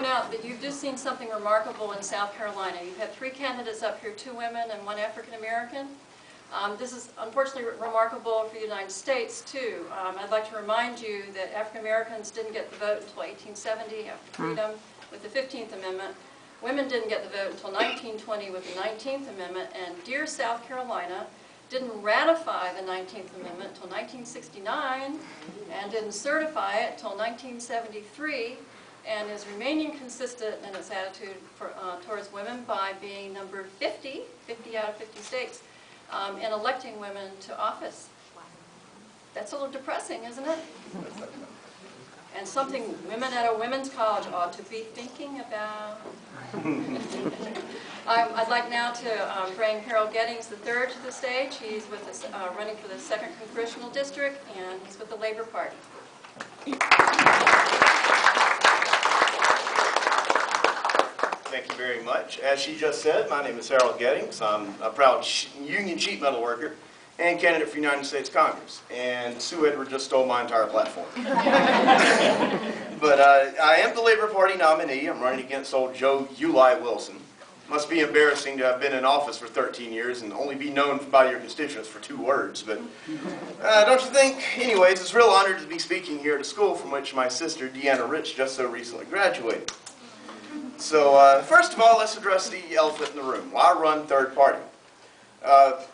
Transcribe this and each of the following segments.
out that you've just seen something remarkable in South Carolina. You've had 3 candidates up here, 2 women and 1 African American. This is unfortunately remarkable for the United States too. I'd like to remind you that African Americans didn't get the vote until 1870 after freedom with the 15th Amendment. Women didn't get the vote until 1920 with the 19th Amendment, and dear South Carolina didn't ratify the 19th Amendment until 1969 and didn't certify it until 1973, and is remaining consistent in its attitude towards women by being number 50 out of 50 states, in electing women to office. That's a little depressing, isn't it? And something women at a women's college ought to be thinking about. I'd like now to bring Harold Geddings III to the stage. He's with us, running for the 2nd Congressional District, and he's with the Labor Party. Thank you very much. As she just said, my name is Harold Geddings. I'm a proud union sheet metal worker and candidate for United States Congress. And Sue Edward just stole my entire platform. But I am the Labor Party nominee. I'm running against old Joe Uli Wilson. Must be embarrassing to have been in office for 13 years and only be known by your constituents for 2 words. But don't you think? Anyways, it's a real honor to be speaking here at a school from which my sister Deanna Rich just so recently graduated. So first of all, let's address the elephant in the room. Why run third party?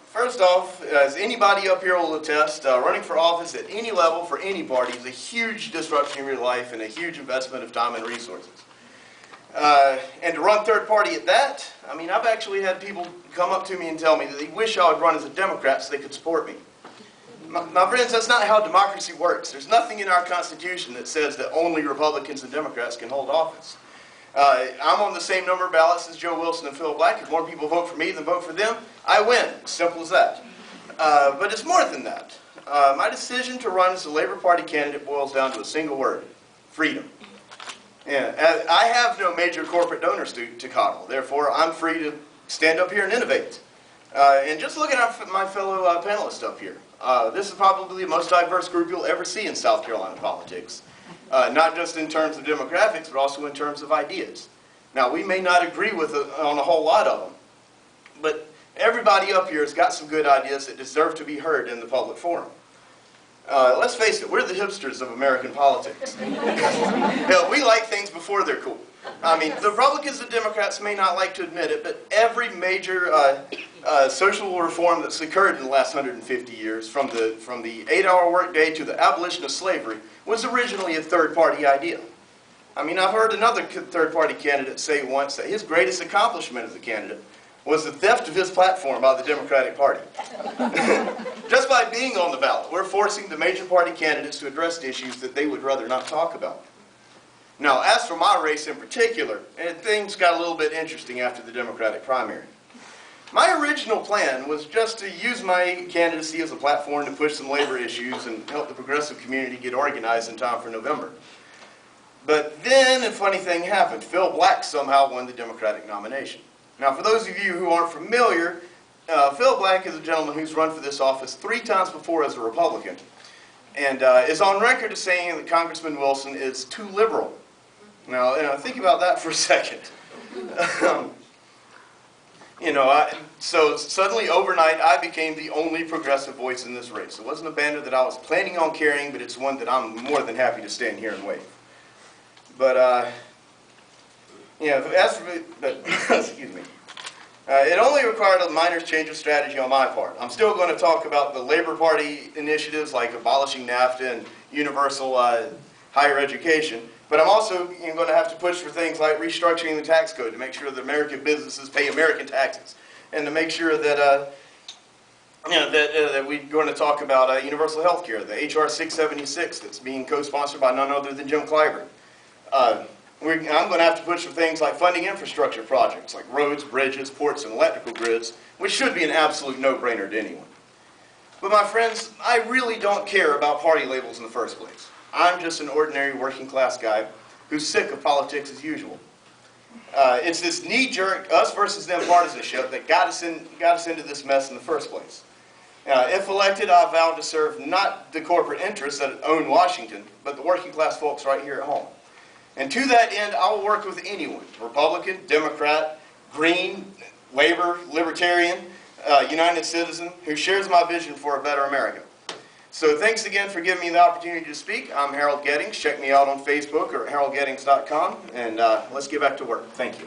First off, as anybody up here will attest, running for office at any level for any party is a huge disruption in your life and a huge investment of time and resources. And to run third party at that, I mean, I've actually had people come up to me and tell me that they wish I would run as a Democrat so they could support me. My friends, that's not how democracy works. There's nothing in our Constitution that says that only Republicans and Democrats can hold office. I'm on the same number of ballots as Joe Wilson and Phil Black. If more people vote for me than vote for them, I win. Simple as that. But it's more than that. My decision to run as a Labor Party candidate boils down to a single word: freedom. Yeah, I have no major corporate donors to coddle. Therefore, I'm free to stand up here and innovate. And just looking at my fellow panelists up here, this is probably the most diverse group you'll ever see in South Carolina politics. Not just in terms of demographics, but also in terms of ideas. Now, we may not agree on a whole lot of them, but everybody up here has got some good ideas that deserve to be heard in the public forum. Let's face it, we're the hipsters of American politics. Hell, we like things before they're cool. I mean, the Republicans and Democrats may not like to admit it, but every major social reform that's occurred in the last 150 years, from the 8-hour workday to the abolition of slavery, was originally a third-party idea. I mean, I've heard another third-party candidate say once that his greatest accomplishment as a candidate was the theft of his platform by the Democratic Party. Just by being on the ballot, we're forcing the major party candidates to address issues that they would rather not talk about. Now, as for my race in particular, things got a little bit interesting after the Democratic primary. My original plan was just to use my candidacy as a platform to push some labor issues and help the progressive community get organized in time for November. But then a funny thing happened. Phil Black somehow won the Democratic nomination. Now, for those of you who aren't familiar, Phil Black is a gentleman who's run for this office 3 times before as a Republican, and is on record as saying that Congressman Wilson is too liberal. Now, think about that for a second. So suddenly, overnight, I became the only progressive voice in this race. It wasn't a banner that I was planning on carrying, but it's one that I'm more than happy to stand here and wave. But, excuse me. It only required a minor change of strategy on my part. I'm still going to talk about the Labor Party initiatives like abolishing NAFTA and universal higher education. But I'm also going to have to push for things like restructuring the tax code to make sure that American businesses pay American taxes, and to make sure that that we're going to talk about universal health care, the H.R. 676 that's being co-sponsored by none other than Jim Clyburn. I'm going to have to push for things like funding infrastructure projects like roads, bridges, ports, and electrical grids, which should be an absolute no-brainer to anyone. But my friends, I really don't care about party labels in the first place. I'm just an ordinary working-class guy who's sick of politics as usual. It's this knee-jerk, us versus them partisanship that got us into this mess in the first place. If elected, I vow to serve not the corporate interests that own Washington, but the working-class folks right here at home. And to that end, I will work with anyone, Republican, Democrat, Green, Labor, Libertarian, United Citizen, who shares my vision for a better America. So thanks again for giving me the opportunity to speak. I'm Harold Geddings. Check me out on Facebook or haroldgeddings.com, and let's get back to work. Thank you.